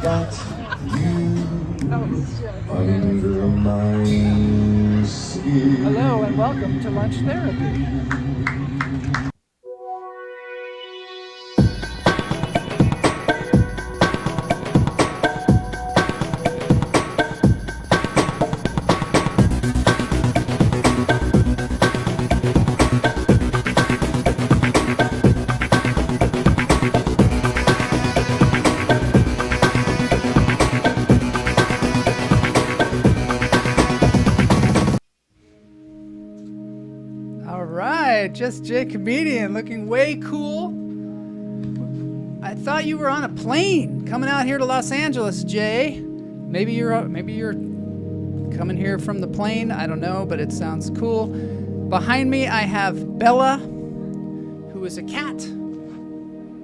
got you under my skin. Hello and welcome to Lunch Therapy. Just Jay comedian, looking way cool. I thought you were on a plane coming out here to Los Angeles, Jay. Maybe you're coming here from the plane. I don't know, but it sounds cool. Behind me, I have Bella, who is a cat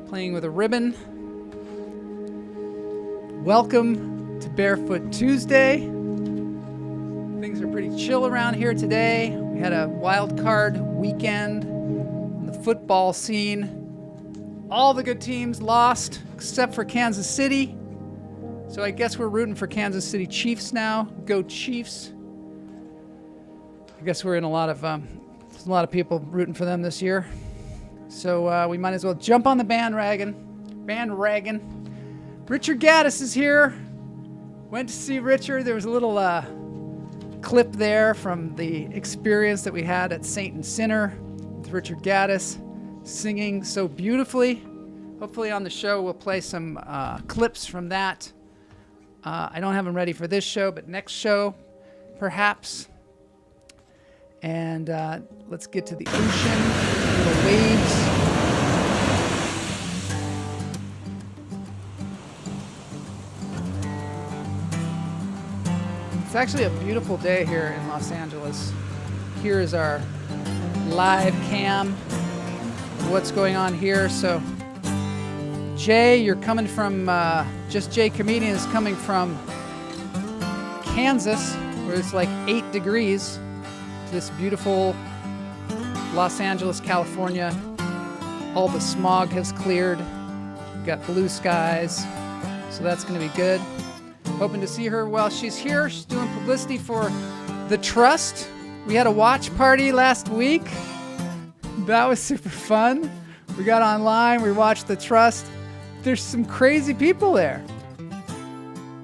playing with a ribbon. Welcome to Barefoot Tuesday. Things are pretty chill around here today. We had a wild card weekend in the football scene. All the good teams lost except for Kansas City. So I guess we're rooting for Kansas City Chiefs now. Go Chiefs. I guess we're in there's a lot of people rooting for them this year. So we might as well jump on the bandwagon. Richard Gaddis is here. Went to see Richard. There was a little clip there from the experience that we had at Saint and Sinner with Richard Gaddis singing so beautifully. Hopefully on the show we'll play some clips from that. I don't have them ready for this show, but next show perhaps. And let's get to the ocean, little waves. It's actually a beautiful day here in Los Angeles. Here is our live cam of what's going on here. So, Jay, you're coming from, Just Jay Comedian is coming from Kansas, where it's like 8 degrees, to this beautiful Los Angeles, California. All the smog has cleared. We've got blue skies, so that's going to be good. Hoping to see her while she's here. She's doing publicity for The Trust. We had a watch party last week. That was super fun. We got online, we watched The Trust. There's some crazy people there.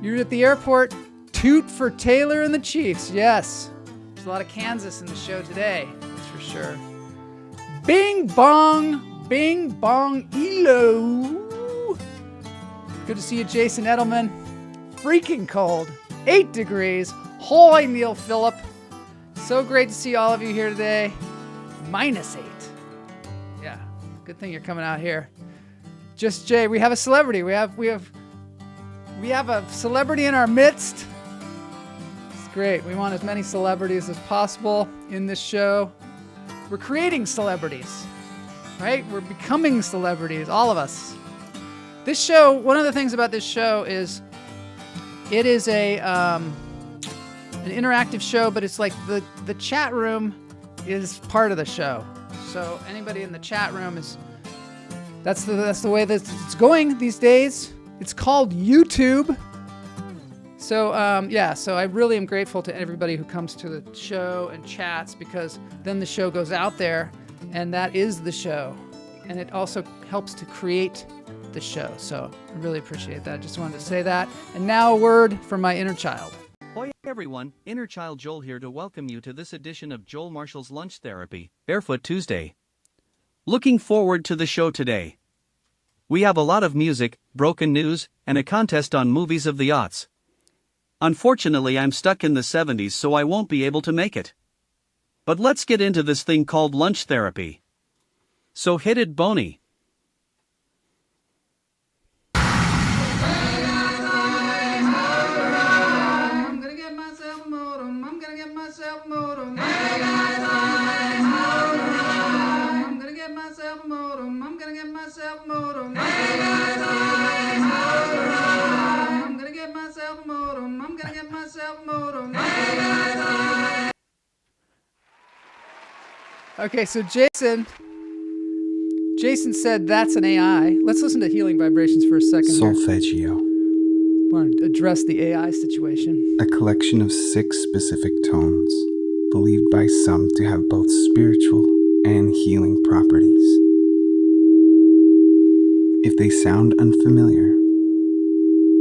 You're at the airport. Toot for Taylor and the Chiefs. Yes. There's a lot of Kansas in the show today. That's for sure. Bing bong elo. Good to see you, Jason Edelman. Freaking cold. 8 degrees. Holy Neil Phillip. So great to see all of you here today. -8. Yeah. Good thing you're coming out here. Just Jay, we have a celebrity. We have a celebrity in our midst. It's great. We want as many celebrities as possible in this show. We're creating celebrities, right? We're becoming celebrities, all of us. This show, one of the things about this show is it is an interactive show, but it's like the chat room is part of the show. So anybody in the chat room that's the way that it's going these days. It's called YouTube. So so I really am grateful to everybody who comes to the show and chats, because then the show goes out there and that is the show. And it also helps to create the show. So I really appreciate that. Just wanted to say that. And now a word from my inner child. Hoi everyone, Inner Child Joel here to welcome you to this edition of Joel Marshall's Lunch Therapy, Barefoot Tuesday. Looking forward to the show today. We have a lot of music, broken news, and a contest on movies of the aughts. Unfortunately, I'm stuck in the 70s, so I won't be able to make it. But let's get into this thing called lunch therapy. So hit it, Boney. Okay, so Jason said that's an AI. Let's listen to Healing Vibrations for a second here. Solfeggio. want to address the AI situation. A collection of 6 specific tones, believed by some to have both spiritual and healing properties. If they sound unfamiliar,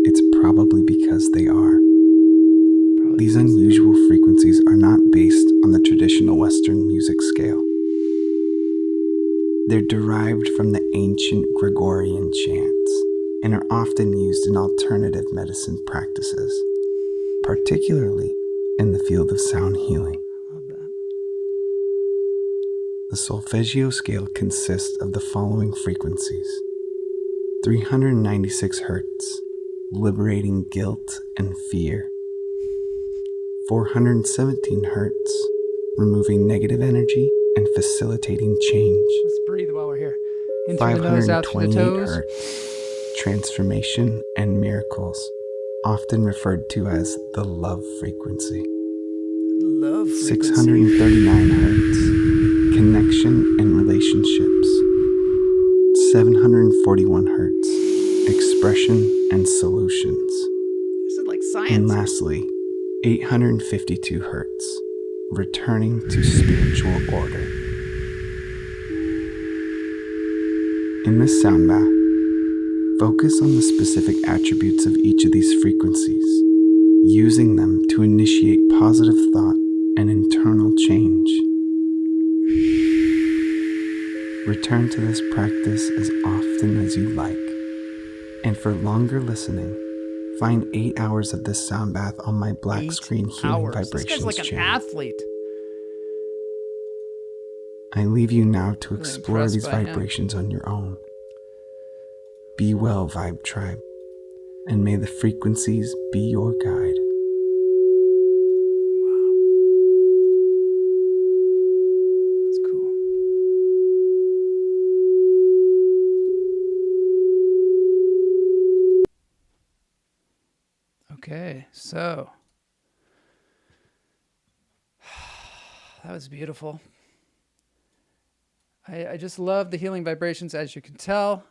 it's probably because they are. These unusual frequencies are not based on the traditional Western music scale. They're derived from the ancient Gregorian chants and are often used in alternative medicine practices, particularly in the field of sound healing. Love that. The solfeggio scale consists of the following frequencies: 396 Hertz, liberating guilt and fear; 417 Hertz, removing negative energy and facilitating change; Let's breathe while we're here. In through the nose, out through the 528 toes. Hertz, transformation and miracles, often referred to as the love frequency; Love frequency. 639 Hertz, connection and relationships; 741 Hertz, expression and solutions; This is like science. and lastly, 852 Hertz, returning to spiritual order. In this sound bath, focus on the specific attributes of each of these frequencies, using them to initiate positive thought and internal change. Return to this practice as often as you like, and for longer listening, find 8 hours of this sound bath on my black 8 screen healing hours. This vibrations guy's like an channel. athlete. I leave you now to Really explore impressed these by him. vibrations on your own. Be well, Vibe Tribe, and may the frequencies be your guide. That's cool. Okay, so that was beautiful. I just love the healing vibrations, as you can tell.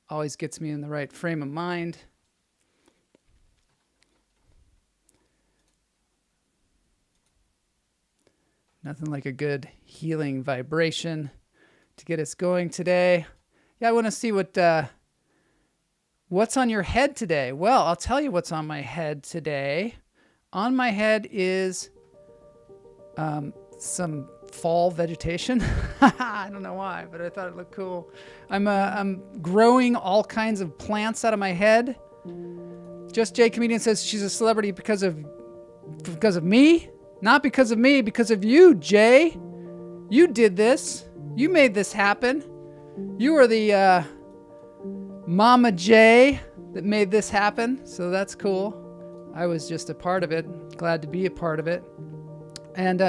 Always gets me in the right frame of mind. Nothing like a good healing vibration to get us going today. Yeah, I want to see what's on your head today. Well, I'll tell you what's on my head today. On my head is some fall vegetation. I don't know why, but I thought it looked cool. I'm growing all kinds of plants out of my head. Just Jay Comedian says she's a celebrity because of me. Not because of me, because of you, Jay. You did this. You made this happen. You are the Mama Jay that made this happen. So that's cool. I was just a part of it. Glad to be a part of it. And,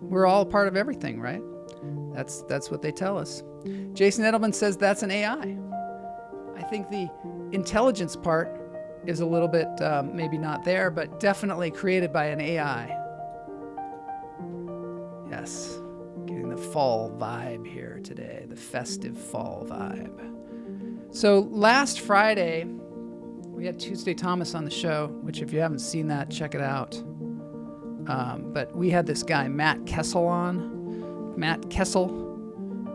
we're all a part of everything, right? That's what they tell us. Jason Edelman says that's an AI. I think the intelligence part is a little bit maybe not there, but definitely created by an AI. Yes, getting the fall vibe here today, the festive fall vibe. So last Friday, we had Tuesday Thomas on the show, which if you haven't seen that, check it out. But we had this guy, Matt Kessel, on. Matt Kessel.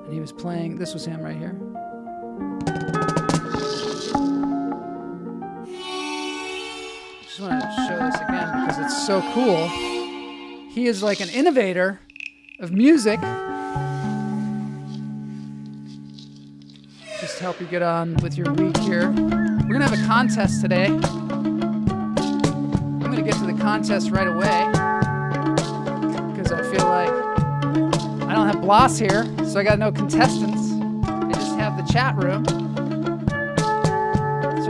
And he was playing, this was him right here. Just want to show this again because it's so cool. He is like an innovator of music. Just to help you get on with your week here. We're going to have a contest today. I'm going to get to the contest right away because I feel like I don't have Bloss here, so I got no contestants. I just have the chat room. So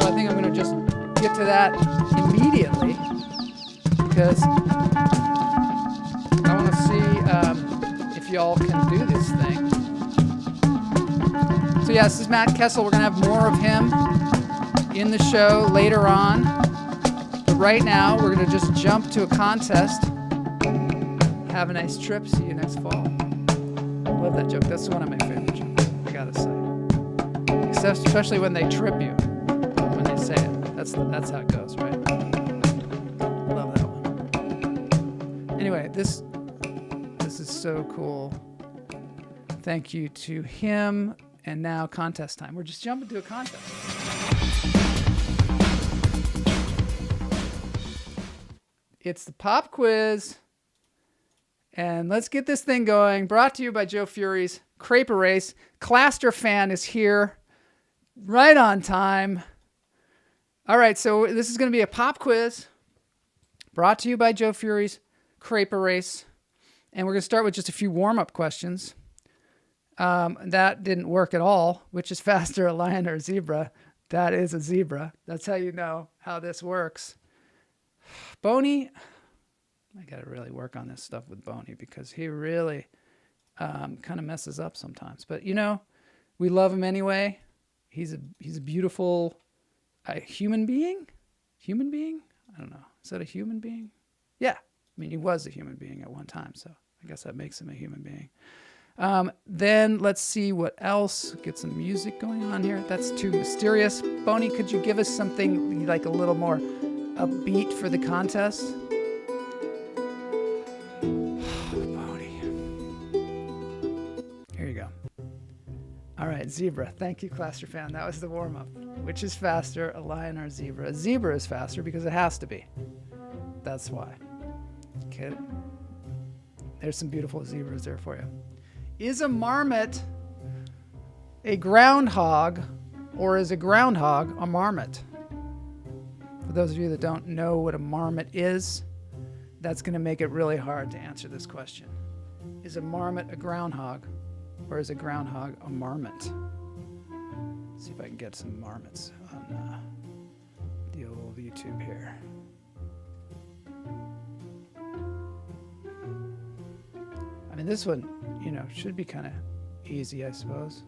I think I'm going to just get to that immediately because I want to see if y'all can do this thing. So yeah, this is Matt Kessel. We're going to have more of him in the show later on. But right now, we're going to just jump to a contest. Have a nice trip. See you next fall. Love that joke. That's one of my favorite jokes, I gotta say. Especially when they trip you, when they say it. That's how it goes, right? Love that one. Anyway, this is so cool. Thank you to him. And now contest time. We're just jumping to a contest. It's the pop quiz. And let's get this thing going. Brought to you by Joe Fury's Crepe Erase. Claster fan is here. Right on time. All right, so this is going to be a pop quiz. Brought to you by Joe Fury's Crepe Erase. And we're going to start with just a few warm-up questions. That didn't work at all. Which is faster, a lion or a zebra? That is a zebra. That's how you know how this works. Boney, I got to really work on this stuff with Boney because he really kind of messes up sometimes. But, you know, we love him anyway. He's a beautiful human being? Human being? I don't know. Is that a human being? Yeah. I mean, he was a human being at one time, so I guess that makes him a human being. Then let's see what else. Get some music going on here. That's too mysterious. Boney, could you give us something like a little more upbeat for the contest? Boney. Here you go. All right, zebra. Thank you, Claster fan. That was the warm-up. Which is faster, a lion or a zebra? A zebra is faster because it has to be. That's why. Okay. There's some beautiful zebras there for you. Is a marmot a groundhog, or is a groundhog a marmot? For those of you that don't know what a marmot is, that's going to make it really hard to answer this question. Is a marmot a groundhog, or is a groundhog a marmot? Let's see if I can get some marmots on the old YouTube here. I mean, this one, you know, should be kind of easy, I suppose.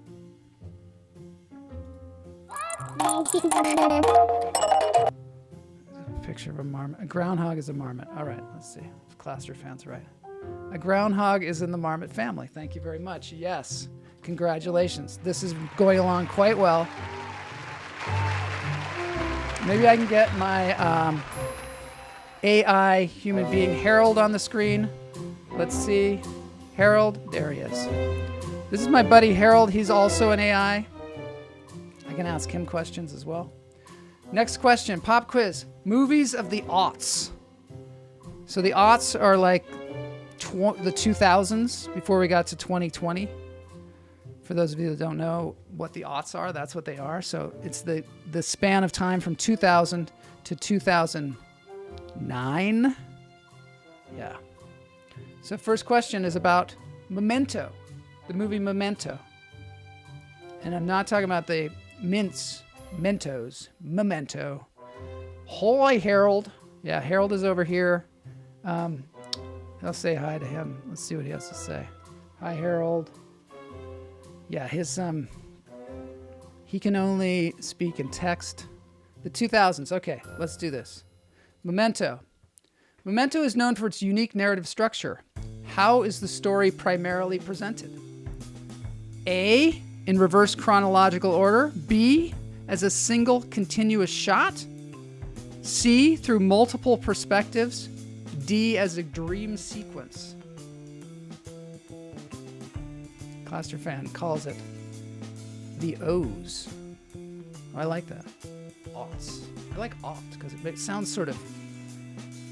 There's a picture of a marmot. A groundhog is a marmot. All right, let's see if Claster fan's right. A groundhog is in the marmot family. Thank you very much. Yes, congratulations. This is going along quite well. Maybe I can get my AI human being Harold on the screen. Let's see. Harold, there he is. This is my buddy Harold. He's also an AI. I can ask him questions as well. Next question, pop quiz. Movies of the aughts. So the aughts are like the 2000s before we got to 2020. For those of you that don't know what the aughts are, that's what they are. So it's the span of time from 2000 to 2009. Yeah. So first question is about Memento, the movie Memento. And I'm not talking about the Mentos, Memento. Hoy, Harold. Yeah, Harold is over here. I'll say hi to him. Let's see what he has to say. Hi, Harold. Yeah, he can only speak in text. The 2000s. Okay, let's do this. Memento. Memento is known for its unique narrative structure. How is the story primarily presented? A, in reverse chronological order. B, as a single continuous shot. C, through multiple perspectives. D, as a dream sequence. Claster fan calls it the O's. I like that. Aughts. I like aught because it sounds sort of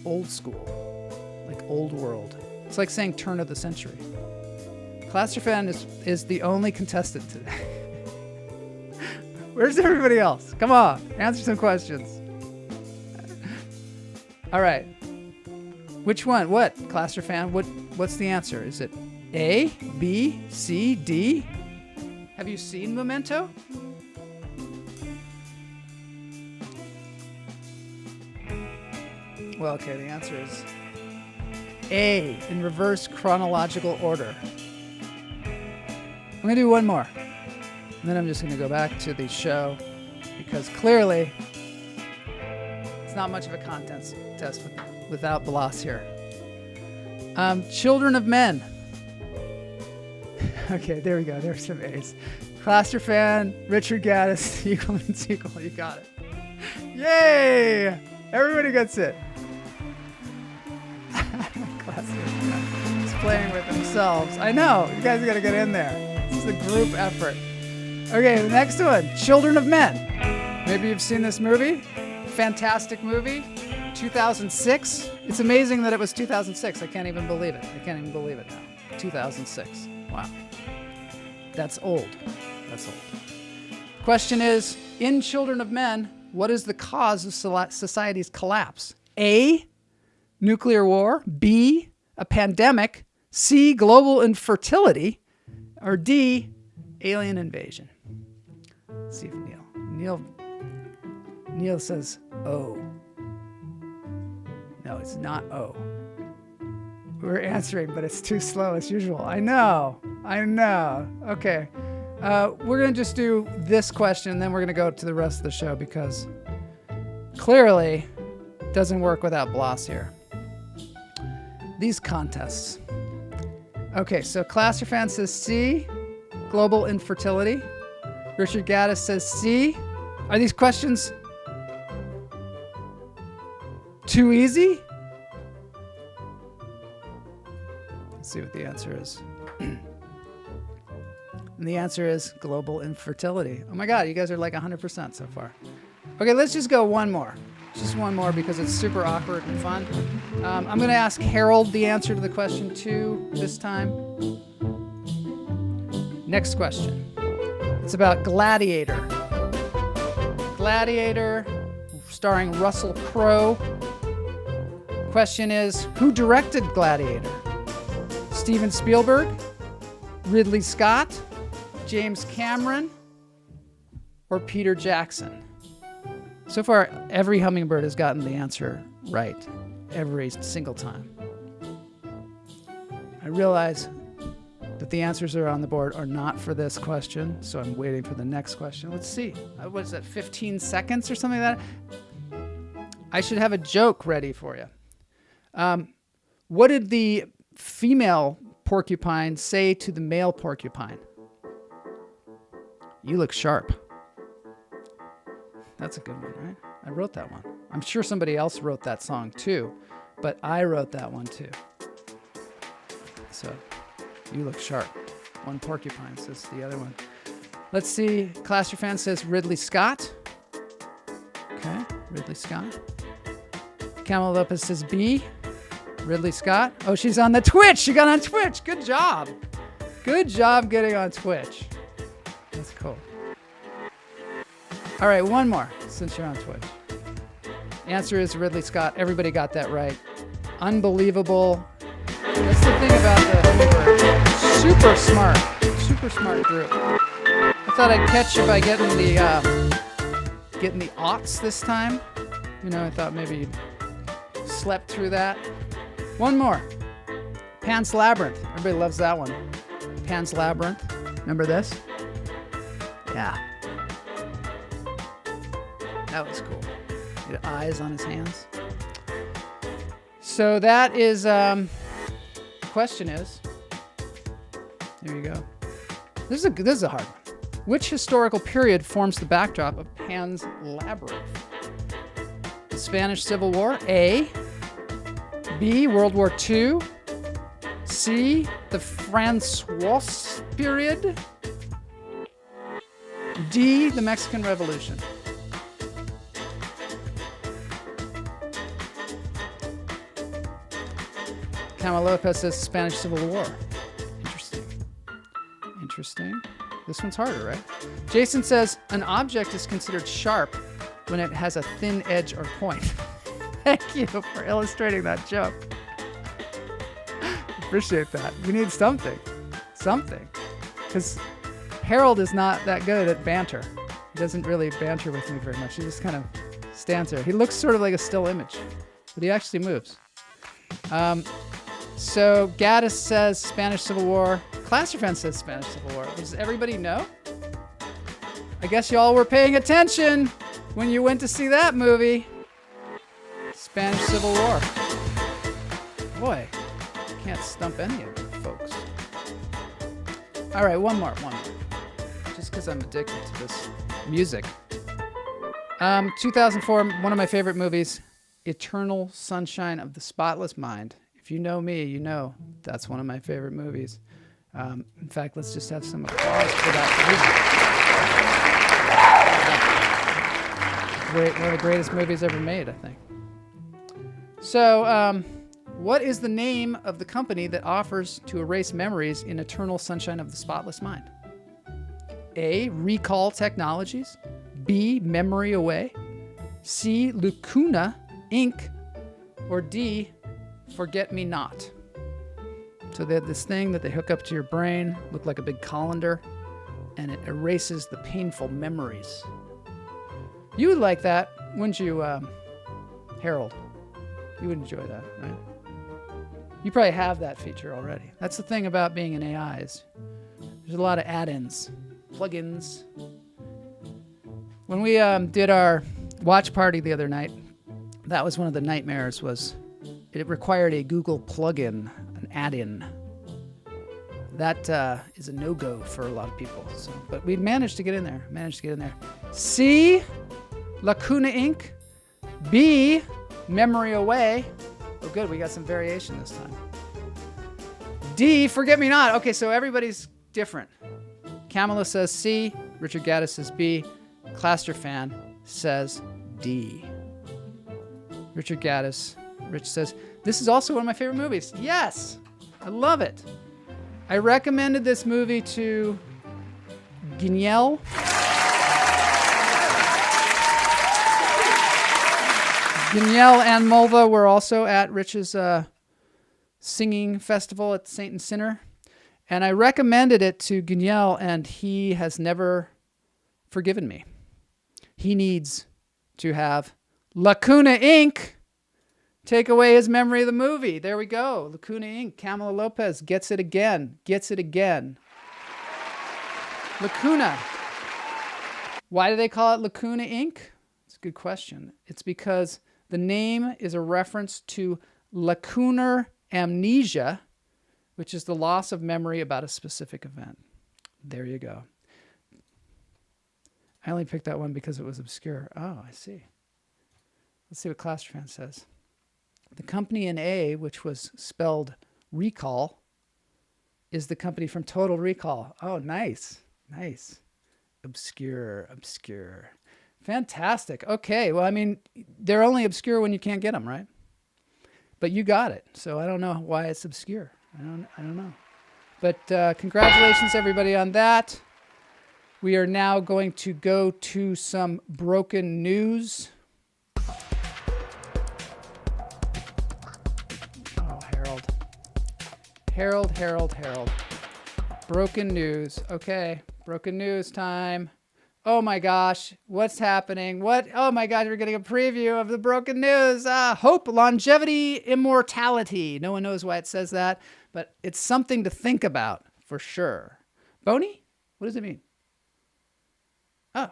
old school, like old world. It's like saying turn of the century. Claster fan is the only contestant today. Where's everybody else? Come on, answer some questions. All right. Which one? What, Claster fan? What's the answer? Is it A, B, C, D? Have you seen Memento? Well, okay, the answer is A, in reverse chronological order. I'm going to do one more. And then I'm just going to go back to the show because clearly it's not much of a contest test without Blas here. Children of Men. Okay, there we go. There's some A's. Claster fan, Richard Gaddis, equal and sequel. You got it. Yay! Everybody gets it. Classic. Just playing with themselves. I know. You guys got to get in there. This is a group effort. Okay, the next one. Children of Men. Maybe you've seen this movie. Fantastic movie. 2006. It's amazing that it was 2006. I can't even believe it. I can't even believe it now. 2006. Wow. That's old. That's old. Question is, in Children of Men, what is the cause of society's collapse? A, nuclear war. B, a pandemic. C, global infertility. Or D, alien invasion. Let's see if Neil says O. No, it's not O. We're answering, but it's too slow as usual. I know. Okay. We're going to just do this question, and then we're going to go to the rest of the show because clearly it doesn't work without Bloss here. These contests. Okay, so Classifan says C, global infertility. Richard Gaddis says C. Are these questions too easy? Let's see what the answer is. And the answer is global infertility. Oh my God, you guys are like 100% so far. Okay, let's just go one more. Just one more because it's super awkward and fun. I'm going to ask Harold the answer to the question 2 this time. Next question. It's about Gladiator. Gladiator, starring Russell Crowe. Question is, who directed Gladiator? Steven Spielberg, Ridley Scott, James Cameron, or Peter Jackson? So far, every Hummingbird has gotten the answer right every single time. I realize that the answers that are on the board are not for this question, so I'm waiting for the next question. Let's see. What is that, 15 seconds or something like that? I should have a joke ready for you. What did the female porcupine say to the male porcupine? You look sharp. That's a good one, right? I wrote that one. I'm sure somebody else wrote that song too, but I wrote that one too. So, you look sharp. One porcupine says the other one. Let's see. Class Your Fan says Ridley Scott. Okay, Ridley Scott. Camel Lopez says B. Ridley Scott. Oh, she's on the Twitch. She got on Twitch. Good job. Good job getting on Twitch. That's cool. All right, one more since you're on Twitch. Answer is Ridley Scott. Everybody got that right. Unbelievable. That's the thing about the Hummingbird. Super smart group. I thought I'd catch you by getting the Aughts this time. You know, I thought maybe you slept through that. One more. Pan's Labyrinth. Everybody loves that one. Pan's Labyrinth. Remember this? Yeah. That was cool. He had eyes on his hands. So that is, question is, there you go. This is a hard one. Which historical period forms the backdrop of Pan's Labyrinth? The Spanish Civil War, A. B, World War II. C, the Francois period. D, the Mexican Revolution. Camel Lopez says Spanish Civil War. Interesting. This one's harder, right? Jason says an object is considered sharp when it has a thin edge or point. Thank you for illustrating that joke. Appreciate that. We need something. Because Harold is not that good at banter. He doesn't really banter with me very much. He just kind of stands there. He looks sort of like a still image, but he actually moves. So Gaddis says Spanish Civil War. Classifan says Spanish Civil War. Does everybody know? I guess y'all were paying attention when you went to see that movie. Spanish Civil War. Boy, can't stump any of you folks. All right, one more. Just because I'm addicted to this music. 2004, one of my favorite movies, Eternal Sunshine of the Spotless Mind. If you know me, you know that's one of my favorite movies. In fact, let's just have some applause for that movie. One of the greatest movies ever made, I think. So, what is the name of the company that offers to erase memories in Eternal Sunshine of the Spotless Mind? A. Recall Technologies. B. Memory Away. C. Lacuna Inc. Or D. Forget Me Not. So they have this thing that they hook up to your brain, look like a big colander, and it erases the painful memories. You would like that, wouldn't you, Harold? You would enjoy that, right? You probably have that feature already. That's the thing about being an AI is there's a lot of add-ins, plugins. When we did our watch party the other night, that was one of the nightmares. Was it required a Google plugin, an add-in. That is a no-go for a lot of people. So, but we managed to get in there. C, Lacuna Inc. B, Memory Away. Oh, good. We got some variation this time. D, Forget Me Not. Okay, so everybody's different. Kamala says C. Richard Gaddis says B. Cluster Fan says D. Richard Gaddis. Rich says, this is also one of my favorite movies. Yes, I love it. I recommended this movie to Gemmell. Gemmell and Mulva were also at Rich's singing festival at Saint and Sinner. And I recommended it to Gemmell, and he has never forgiven me. He needs to have Lacuna Inc. take away his memory of the movie. There we go. Lacuna Inc. Kamala Lopez gets it again. Lacuna. Why do they call it Lacuna Inc.? It's a good question. It's because the name is a reference to lacunar amnesia, which is the loss of memory about a specific event. There you go. I only picked that one because it was obscure. Oh, I see. Let's see what Clusterfan says. The company in A, which was spelled Recall, is the company from Total Recall. Oh, nice. Obscure. Fantastic. Okay, well, I mean, they're only obscure when you can't get them, right? But you got it, so I don't know why it's obscure. I don't know. But congratulations, everybody, on that. We are now going to go to some broken news. Oh, Harold. Broken news. Okay, broken news time. Oh my gosh, what's happening? Oh my gosh, we're getting a preview of the broken news. Hope, longevity, immortality. No one knows why it says that, but it's something to think about for sure. Boney? What does it mean? Oh.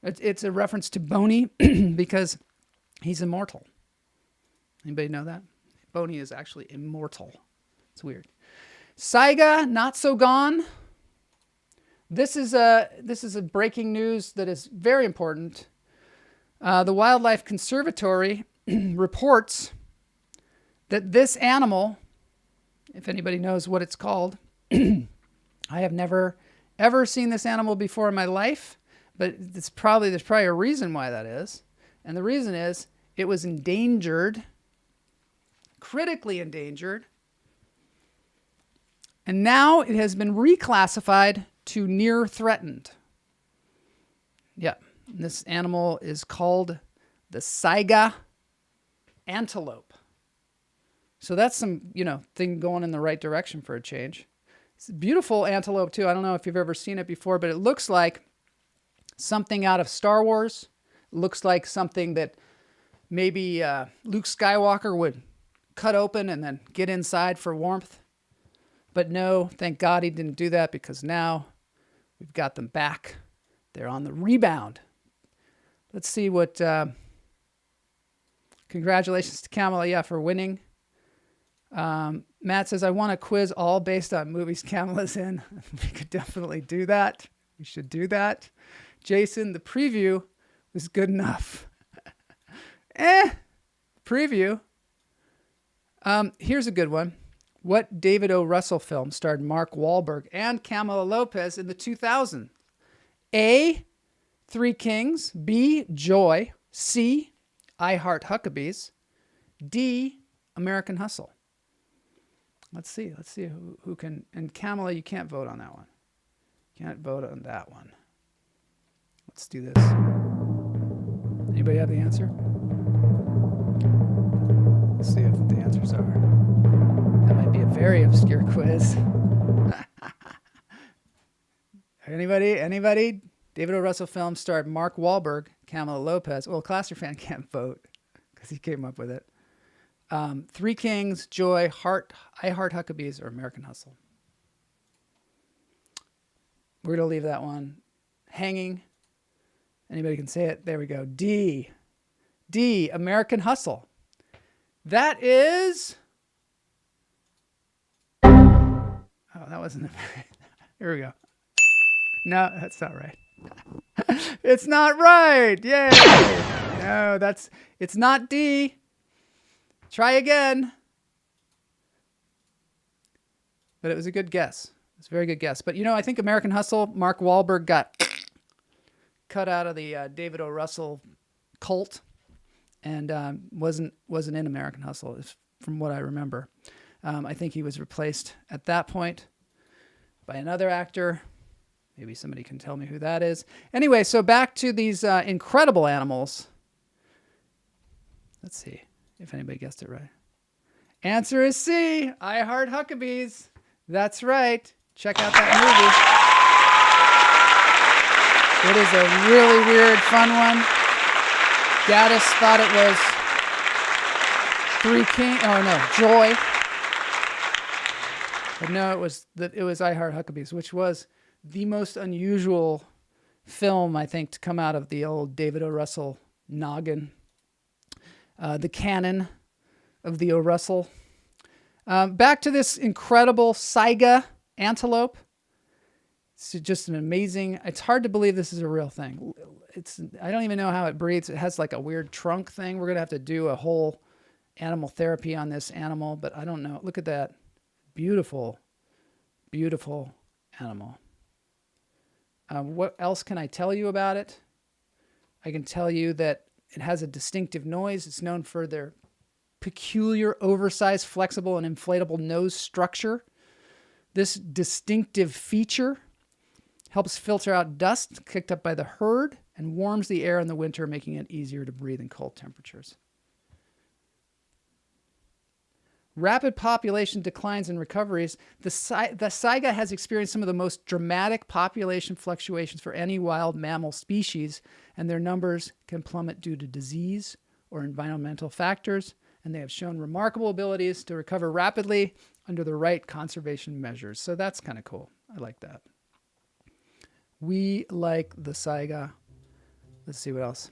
It's a reference to Boney because he's immortal. Anybody know that? Boney is actually immortal. It's weird. Saiga, not so gone. This is a breaking news that is very important. The Wildlife Conservatory reports that this animal, if anybody knows what it's called, I have never ever seen this animal before in my life, but there's probably a reason why that is. And the reason is it was endangered, critically endangered, and now it has been reclassified to near threatened. Yeah, this animal is called the Saiga antelope. So that's some, thing going in the right direction for a change. It's a beautiful antelope too. I don't know if you've ever seen it before, but it looks like something out of Star Wars. It looks like something that maybe Luke Skywalker would cut open and then get inside for warmth. But no, thank God he didn't do that, because now we've got them back. They're on the rebound. Let's see what... Congratulations to Kamala, for winning. Matt says, I want a quiz all based on movies Kamala's in. We could definitely do that. We should do that. Jason, the preview is good enough. Preview. Here's a good one. What David O. Russell film starred Mark Wahlberg and Camila Lopez in the 2000s? A, Three Kings. B, Joy. C, I Heart Huckabees. D, American Hustle. Let's see who can. And Camila, you can't vote on that one. Can't vote on that one. Let's do this. Anybody have the answer? Let's see what the answers are. That might be a very obscure quiz. Anybody? David O. Russell film starred Mark Wahlberg, Camila Lopez. Well, Claster fan can't vote because he came up with it. Three Kings, Joy, I Heart Huckabees, or American Hustle. We're going to leave that one hanging. Anybody can say it? There we go. D, American Hustle. That is... Oh, that wasn't... Here we go. No, that's not right. It's not right. Yay. No, it's not D. Try again. But it was a good guess. It's a very good guess. But, I think American Hustle, Mark Wahlberg got cut out of the David O. Russell cult and wasn't in American Hustle, from what I remember. I think he was replaced at that point by another actor. Maybe somebody can tell me who that is. Anyway, so back to these incredible animals. Let's see if anybody guessed it right. Answer is C, I Heart Huckabees. That's right. Check out that movie. It is a really weird, fun one. Gaddis thought it was Joy. But no, it was I Heart Huckabees, which was the most unusual film, I think, to come out of the old David O. Russell noggin. The canon of the O. Russell. Back to this incredible saiga antelope. It's just an amazing... It's hard to believe this is a real thing. I don't even know how it breathes. It has like a weird trunk thing. We're going to have to do a whole animal therapy on this animal, but I don't know. Look at that. Beautiful, beautiful animal. What else can I tell you about it? I can tell you that it has a distinctive noise. It's known for their peculiar, oversized, flexible, and inflatable nose structure. This distinctive feature helps filter out dust kicked up by the herd and warms the air in the winter, making it easier to breathe in cold temperatures. Rapid population declines and recoveries. The saiga has experienced some of the most dramatic population fluctuations for any wild mammal species, and their numbers can plummet due to disease or environmental factors, and they have shown remarkable abilities to recover rapidly under the right conservation measures. So that's kind of cool. I like that. We like the saiga. Let's see what else.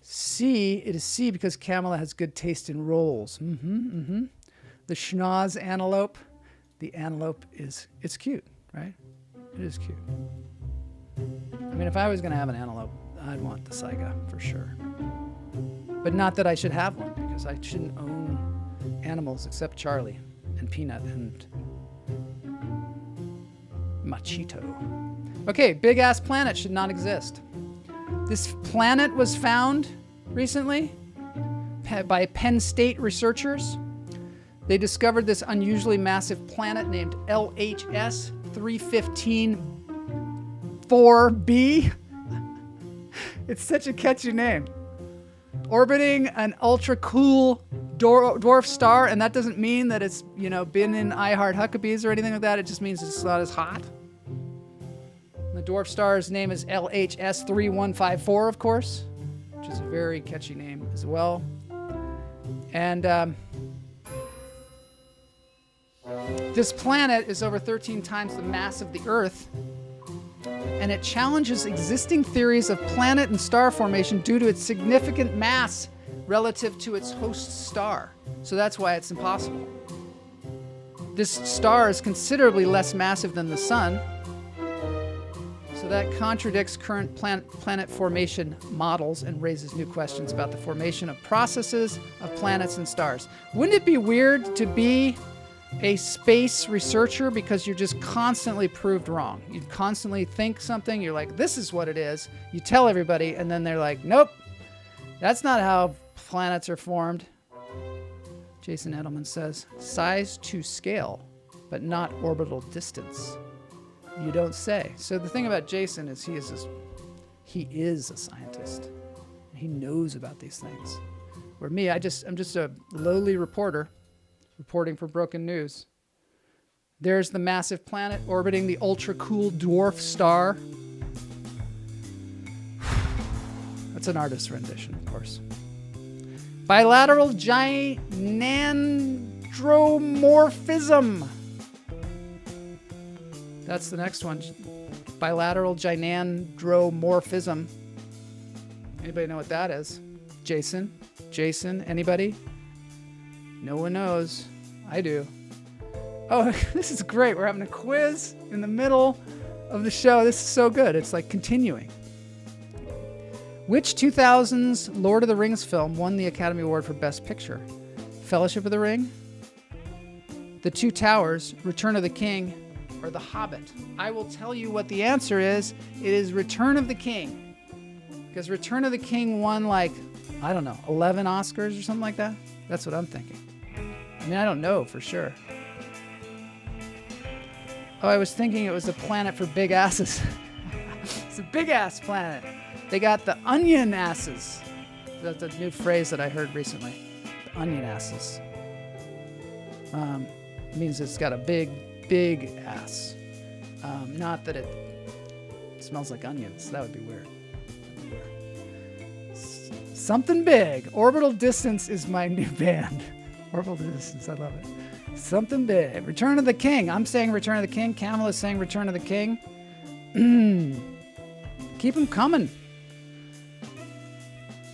C, it is C because Camila has good taste in rolls. The schnoz antelope. The antelope it's cute, right? It is cute. I mean, if I was going to have an antelope, I'd want the saiga for sure. But not that I should have one, because I shouldn't own animals except Charlie and Peanut and Machito. Okay, big ass planet should not exist. This planet was found recently by Penn State researchers. They discovered this unusually massive planet named LHS 315-4b. It's such a catchy name. Orbiting an ultra cool dwarf star, and that doesn't mean that it's, been in I Heart Huckabees or anything like that. It just means it's not as hot. The dwarf star's name is LHS 3154, of course, which is a very catchy name as well. And this planet is over 13 times the mass of the Earth, and it challenges existing theories of planet and star formation due to its significant mass relative to its host star. So that's why it's impossible. This star is considerably less massive than the sun, so So that contradicts current planet formation models and raises new questions about the formation of processes of planets and stars. Wouldn't it be weird to be a space researcher because you're just constantly proved wrong? You constantly think something, you're like, this is what it is. You tell everybody, and then they're like, nope, that's not how planets are formed. Jason Edelman says, size to scale, but not orbital distance. You don't say. So the thing about Jason is he is a scientist. He knows about these things. Where me, I'm just a lowly reporter reporting for Broken News. There's the massive planet orbiting the ultra-cool dwarf star. That's an artist's rendition, of course. Bilateral gynandromorphism. That's the next one. Bilateral gynandromorphism. Anybody know what that is? Jason? Anybody? No one knows. I do. Oh, this is great. We're having a quiz in the middle of the show. This is so good. It's like continuing. Which 2000's Lord of the Rings film won the Academy Award for Best Picture? Fellowship of the Ring? The Two Towers? Return of the King? Or The Hobbit? I will tell you what the answer is. It is Return of the King. Because Return of the King won 11 Oscars or something like that. That's what I'm thinking. I mean, I don't know for sure. Oh, I was thinking it was a planet for big asses. It's a big ass planet. They got the onion asses. That's a new phrase that I heard recently. The onion asses. It means it's got a big ass. Not that it smells like onions. That would be weird. Something big. Orbital Distance is my new band. Orbital Distance, I love it. Something big. Return of the King. I'm saying Return of the King. Camel is saying Return of the King. Keep them coming.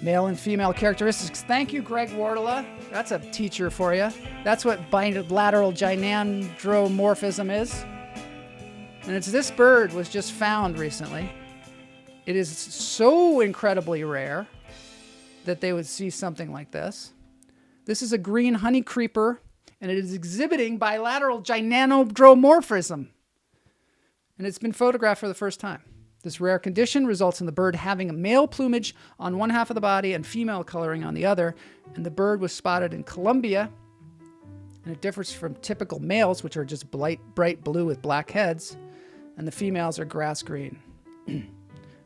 Male and female characteristics. Thank you, Greg Wardela. That's a teacher for you. That's what bilateral gynandromorphism is. And it's this bird was just found recently. It is so incredibly rare that they would see something like this. This is a green honey creeper, and it is exhibiting bilateral gynandromorphism. And it's been photographed for the first time. This rare condition results in the bird having a male plumage on one half of the body and female coloring on the other. And the bird was spotted in Colombia. And it differs from typical males, which are just bright blue with black heads. And the females are grass green.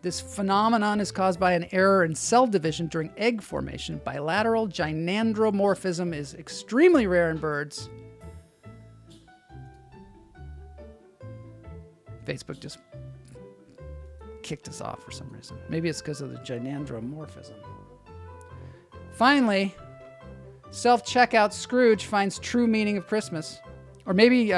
This phenomenon is caused by an error in cell division during egg formation. Bilateral gynandromorphism is extremely rare in birds. Facebook just kicked us off for some reason. Maybe it's because of the gynandromorphism. Finally, self-checkout Scrooge finds true meaning of Christmas. Or maybe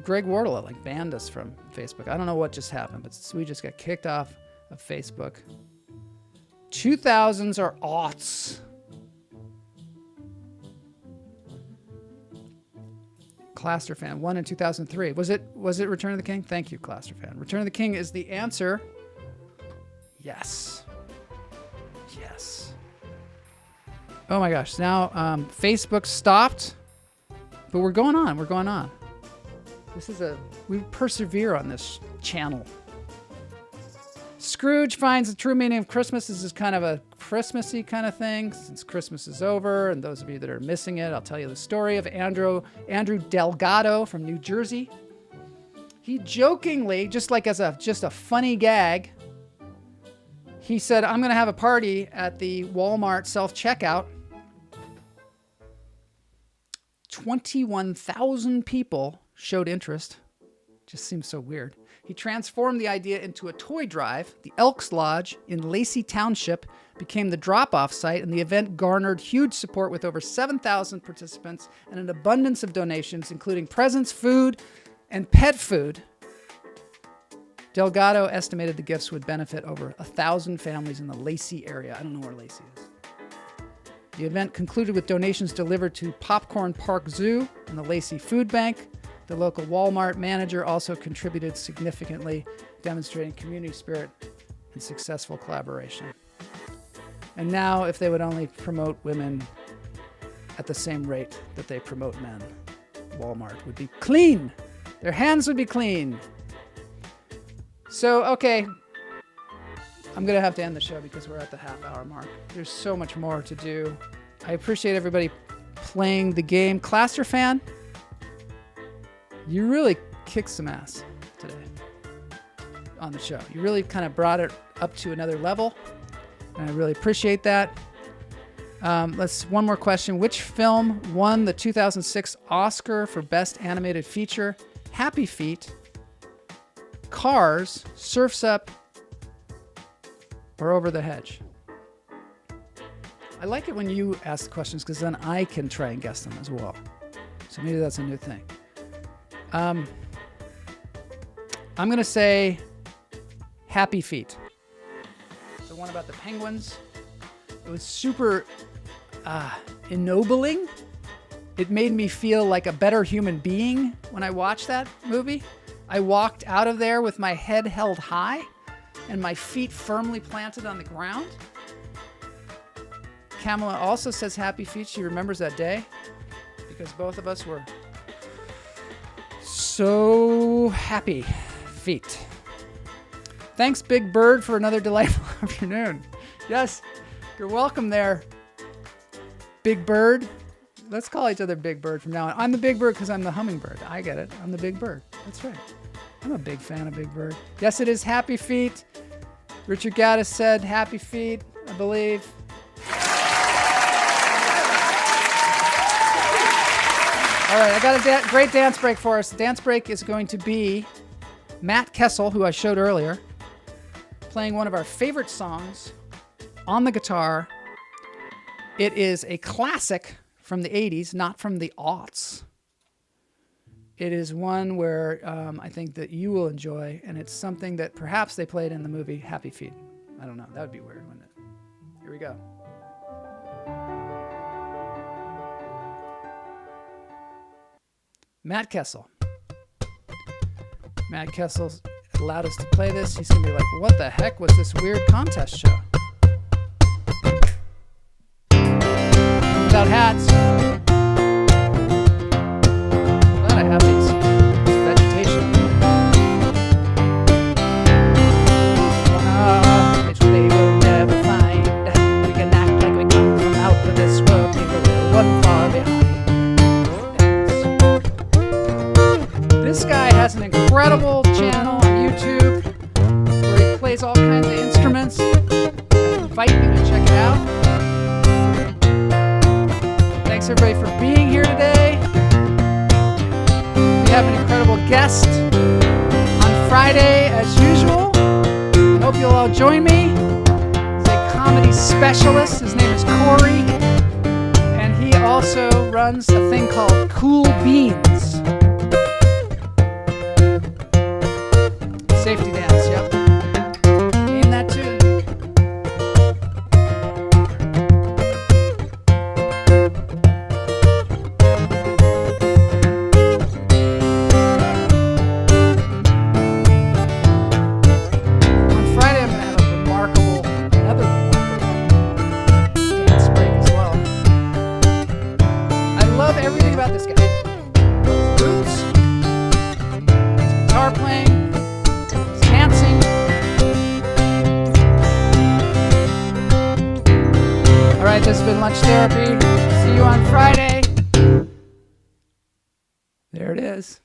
Greg Wardela banned us from Facebook. I don't know what just happened, but we just got kicked off of Facebook. 2000s are aughts. Clasterfan won in 2003. Was it Return of the King? Thank you, Clasterfan. Return of the King is the answer. Yes. Oh my gosh. Now Facebook stopped, but we're going on. We persevere on this channel. Scrooge finds the true meaning of Christmas. This is kind of a Christmassy kind of thing, since Christmas is over. And those of you that are missing it, I'll tell you the story of Andrew Delgado from New Jersey. He jokingly, just a funny gag, he said, I'm going to have a party at the Walmart self-checkout. 21,000 people showed interest. Just seems so weird. He transformed the idea into a toy drive. The Elks Lodge in Lacey Township became the drop-off site, and the event garnered huge support with over 7,000 participants and an abundance of donations, including presents, food, and pet food. Delgado estimated the gifts would benefit over 1,000 families in the Lacey area. I don't know where Lacey is. The event concluded with donations delivered to Popcorn Park Zoo and the Lacey Food Bank. The local Walmart manager also contributed significantly, demonstrating community spirit and successful collaboration. And now, if they would only promote women at the same rate that they promote men, Walmart would be clean. Their hands would be clean. So, okay, I'm going to have to end the show because we're at the half-hour mark. There's so much more to do. I appreciate everybody playing the game. Claster fan, you really kicked some ass today on the show. You really kind of brought it up to another level, and I really appreciate that. One more question. Which film won the 2006 Oscar for Best Animated Feature? Happy Feet, Cars, Surf's Up, or Over the Hedge? I like it when you ask the questions because then I can try and guess them as well. So maybe that's a new thing. I'm going to say Happy Feet. The one about the penguins. It was super ennobling. It made me feel like a better human being when I watched that movie. I walked out of there with my head held high and my feet firmly planted on the ground. Kamala also says Happy Feet. She remembers that day because both of us were so happy feet. Thanks, Big Bird, for another delightful afternoon. Yes, you're welcome there, Big Bird. Let's call each other Big Bird from now on. I'm the Big Bird because I'm the Hummingbird. I get it. I'm the Big Bird. That's right. I'm a big fan of Big Bird. Yes, it is Happy Feet. Richard Gaddis said Happy Feet, I believe. All right, I got a great dance break for us. The dance break is going to be Matt Kessel, who I showed earlier, playing one of our favorite songs on the guitar. It is a classic from the 80s, not from the aughts. It is one where I think that you will enjoy, and it's something that perhaps they played in the movie Happy Feet. I don't know. That would be weird, wouldn't it? Here we go. Matt Kessel. Matt Kessel allowed us to play this. He's going to be like, what the heck was this weird contest show? Without hats. Glad I have these. This vegetation. Which they will never find. We can act like we come from out of this world. People will run far behind. This guy has an incredible channel on YouTube where he plays all kinds of instruments. I invite you to check it out. Thanks everybody for being here today. We have an incredible guest on Friday as usual. I hope you'll all join me. He's a comedy specialist. His name is Corey. And he also runs a thing called Cool Beans. Safety dance, yep. Name that tune. On Friday, I'm going to have another remarkable dance break as well. I love everything about this guy. His boots, his guitar playing, dancing. All right, this has been Lunch Therapy. See you on Friday. There it is.